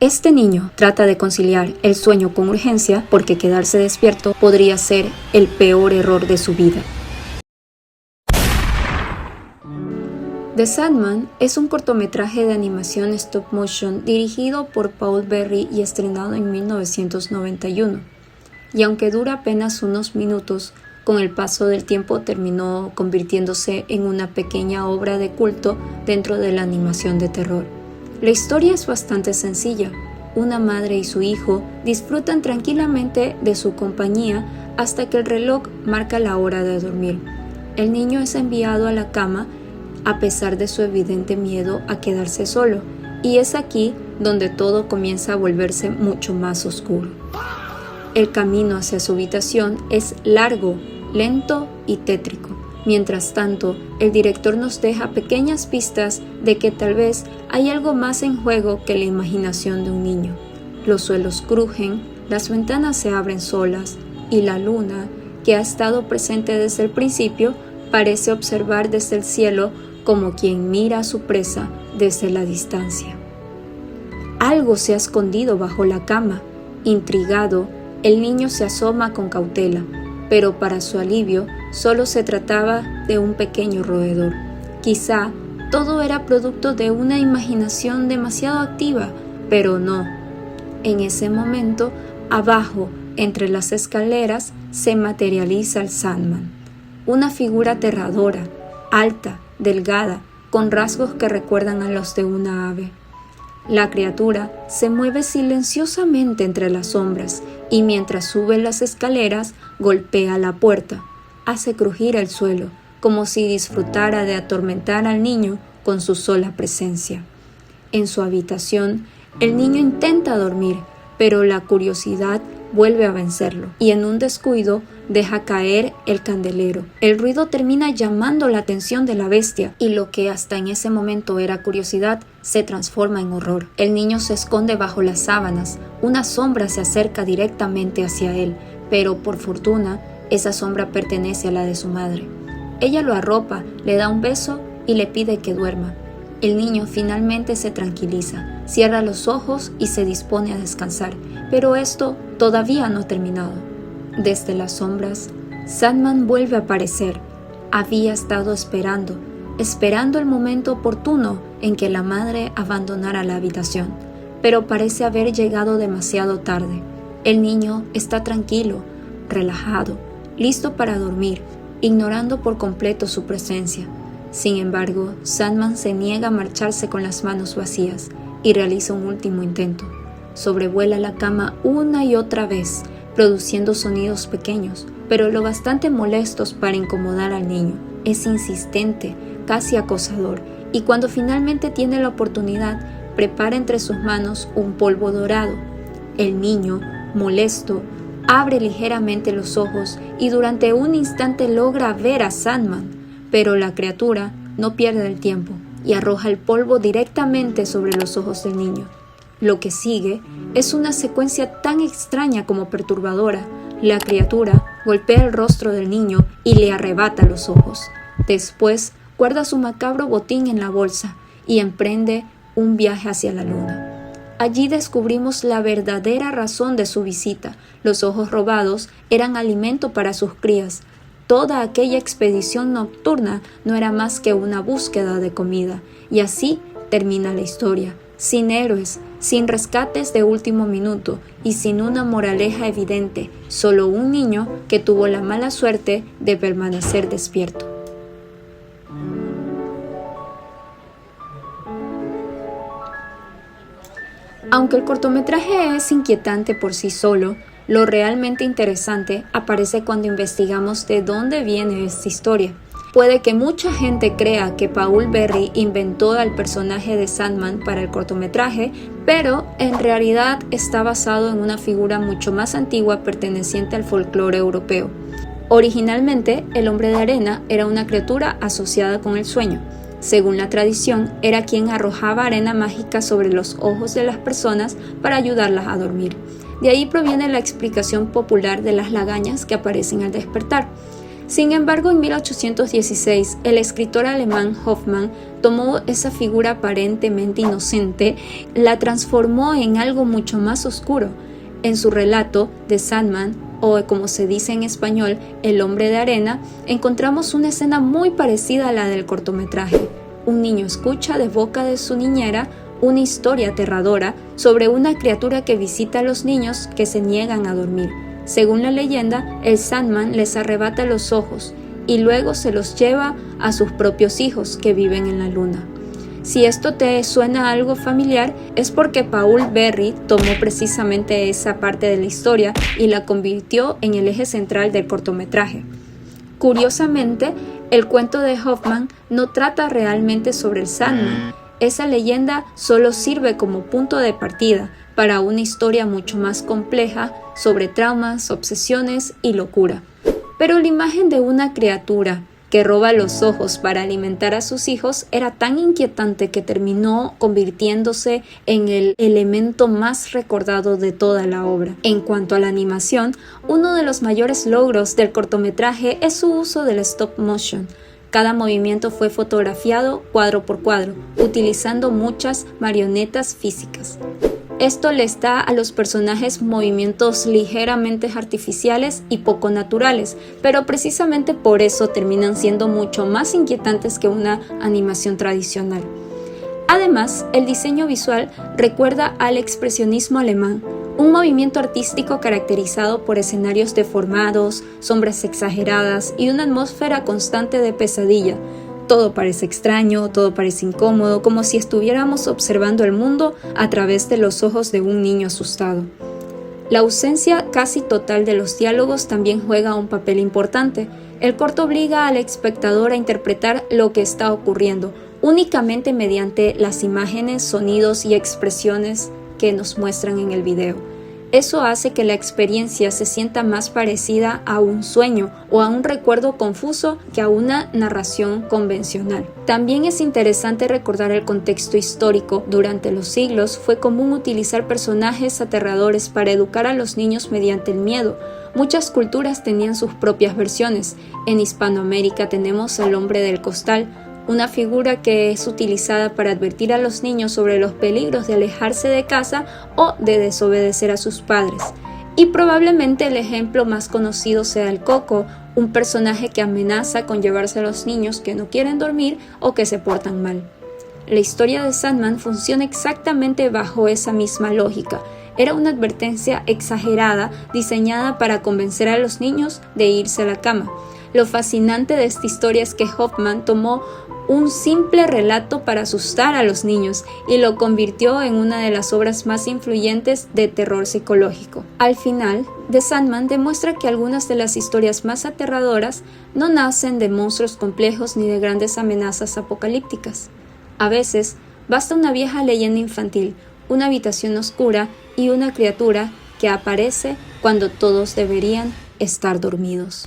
Este niño trata de conciliar el sueño con urgencia porque quedarse despierto podría ser el peor error de su vida. The Sandman es un cortometraje de animación stop motion dirigido por Paul Berry y estrenado en 1991. Y aunque dura apenas unos minutos, con el paso del tiempo terminó convirtiéndose en una pequeña obra de culto dentro de la animación de terror. La historia es bastante sencilla. Una madre y su hijo disfrutan tranquilamente de su compañía hasta que el reloj marca la hora de dormir. El niño es enviado a la cama a pesar de su evidente miedo a quedarse solo, y es aquí donde todo comienza a volverse mucho más oscuro. El camino hacia su habitación es largo, lento y tétrico. Mientras tanto, el director nos deja pequeñas pistas de que tal vez hay algo más en juego que la imaginación de un niño. Los suelos crujen, las ventanas se abren solas y la luna, que ha estado presente desde el principio, parece observar desde el cielo como quien mira a su presa desde la distancia. Algo se ha escondido bajo la cama. Intrigado, el niño se asoma con cautela, pero para su alivio solo se trataba de un pequeño roedor. Quizá todo era producto de una imaginación demasiado activa, pero no. En ese momento, abajo, entre las escaleras, se materializa el Sandman, una figura aterradora, alta, delgada, con rasgos que recuerdan a los de una ave. La criatura se mueve silenciosamente entre las sombras y mientras sube las escaleras golpea la puerta, hace crujir el suelo, como si disfrutara de atormentar al niño con su sola presencia. En su habitación, el niño intenta dormir, pero la curiosidad vuelve a vencerlo y en un descuido deja caer el candelero. El ruido termina llamando la atención de la bestia y lo que hasta en ese momento era curiosidad se transforma en horror. El niño se esconde bajo las sábanas, una sombra se acerca directamente hacia él, pero por fortuna esa sombra pertenece a la de su madre. Ella lo arropa, le da un beso y le pide que duerma. El niño finalmente se tranquiliza, cierra los ojos y se dispone a descansar, pero esto todavía no ha terminado. Desde las sombras, Sandman vuelve a aparecer. Había estado esperando el momento oportuno en que la madre abandonara la habitación, pero parece haber llegado demasiado tarde. El niño está tranquilo, relajado, listo para dormir, ignorando por completo su presencia. Sin embargo, Sandman se niega a marcharse con las manos vacías y realiza un último intento. Sobrevuela la cama una y otra vez, produciendo sonidos pequeños, pero lo bastante molestos para incomodar al niño. Es insistente, casi acosador, y cuando finalmente tiene la oportunidad, prepara entre sus manos un polvo dorado. El niño, molesto, abre ligeramente los ojos y durante un instante logra ver a Sandman, pero la criatura no pierde el tiempo y arroja el polvo directamente sobre los ojos del niño. Lo que sigue es una secuencia tan extraña como perturbadora. La criatura golpea el rostro del niño y le arrebata los ojos. Después guarda su macabro botín en la bolsa y emprende un viaje hacia la luna. Allí descubrimos la verdadera razón de su visita. Los ojos robados eran alimento para sus crías. Toda aquella expedición nocturna no era más que una búsqueda de comida. Y así termina la historia, sin héroes, sin rescates de último minuto y sin una moraleja evidente, solo un niño que tuvo la mala suerte de permanecer despierto. Aunque el cortometraje es inquietante por sí solo, lo realmente interesante aparece cuando investigamos de dónde viene esta historia. Puede que mucha gente crea que Paul Berry inventó al personaje de Sandman para el cortometraje, pero en realidad está basado en una figura mucho más antigua perteneciente al folclore europeo. Originalmente, el hombre de arena era una criatura asociada con el sueño. Según la tradición, era quien arrojaba arena mágica sobre los ojos de las personas para ayudarlas a dormir. De ahí proviene la explicación popular de las lagañas que aparecen al despertar. Sin embargo, en 1816, el escritor alemán Hoffmann tomó esa figura aparentemente inocente, la transformó en algo mucho más oscuro. En su relato, The Sandman, o como se dice en español, El hombre de arena, encontramos una escena muy parecida a la del cortometraje. Un niño escucha de boca de su niñera una historia aterradora sobre una criatura que visita a los niños que se niegan a dormir. Según la leyenda, el Sandman les arrebata los ojos y luego se los lleva a sus propios hijos que viven en la luna. Si esto te suena algo familiar, es porque Paul Berry tomó precisamente esa parte de la historia y la convirtió en el eje central del cortometraje. Curiosamente, el cuento de Hoffmann no trata realmente sobre el Sandman. Esa leyenda solo sirve como punto de partida para una historia mucho más compleja sobre traumas, obsesiones y locura. Pero la imagen de una criatura que roba los ojos para alimentar a sus hijos era tan inquietante que terminó convirtiéndose en el elemento más recordado de toda la obra. En cuanto a la animación, uno de los mayores logros del cortometraje es su uso del stop motion. Cada movimiento fue fotografiado cuadro por cuadro, utilizando muchas marionetas físicas. Esto les da a los personajes movimientos ligeramente artificiales y poco naturales, pero precisamente por eso terminan siendo mucho más inquietantes que una animación tradicional. Además, el diseño visual recuerda al expresionismo alemán, un movimiento artístico caracterizado por escenarios deformados, sombras exageradas y una atmósfera constante de pesadilla. Todo parece extraño, todo parece incómodo, como si estuviéramos observando el mundo a través de los ojos de un niño asustado. La ausencia casi total de los diálogos también juega un papel importante. El corto obliga al espectador a interpretar lo que está ocurriendo, únicamente mediante las imágenes, sonidos y expresiones que nos muestran en el video. Eso hace que la experiencia se sienta más parecida a un sueño o a un recuerdo confuso que a una narración convencional. También es interesante recordar el contexto histórico. Durante los siglos fue común utilizar personajes aterradores para educar a los niños mediante el miedo. Muchas culturas tenían sus propias versiones. En Hispanoamérica tenemos al hombre del costal, una figura que es utilizada para advertir a los niños sobre los peligros de alejarse de casa o de desobedecer a sus padres. Y probablemente el ejemplo más conocido sea el Coco, un personaje que amenaza con llevarse a los niños que no quieren dormir o que se portan mal. La historia de Sandman funciona exactamente bajo esa misma lógica. Era una advertencia exagerada diseñada para convencer a los niños de irse a la cama. Lo fascinante de esta historia es que Hoffmann tomó un simple relato para asustar a los niños y lo convirtió en una de las obras más influyentes de terror psicológico. Al final, The Sandman demuestra que algunas de las historias más aterradoras no nacen de monstruos complejos ni de grandes amenazas apocalípticas. A veces, basta una vieja leyenda infantil, una habitación oscura y una criatura que aparece cuando todos deberían estar dormidos.